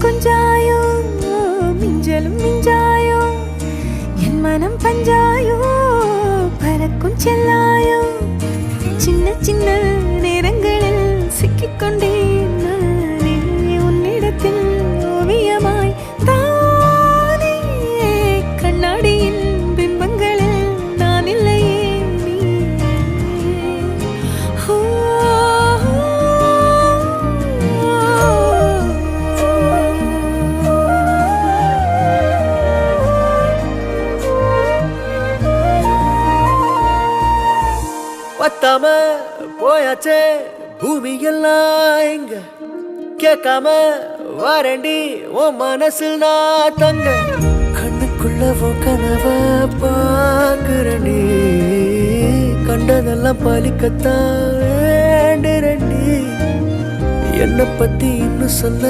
கொஞ்சாயோ மிஞ்சலும் மிஞ்சாயோ என் மனம் பஞ்சாயோ பறக்கும் செல்லாயோ சின்ன சின்ன நேரங்களில் சிக்கிக்கொண்டேன் நானே உன்னிடத்தில் ஓவியமாய் தானே கண்ணாடியின் பிம்பங்களில் நான் இல்லையே நீ பத்தாம போயாச்சே பூமி எல்லாம் இங்க கேட்காம வாரண்டி உன் மனசில் நான் தங்க கண்ணுக்குள்ள உன் கனவ பாக்குறண்டி கண்டதெல்லாம் பலிக்கத்தான் வேண்டுறண்டி என்னை பத்தி இன்னும் சொல்ல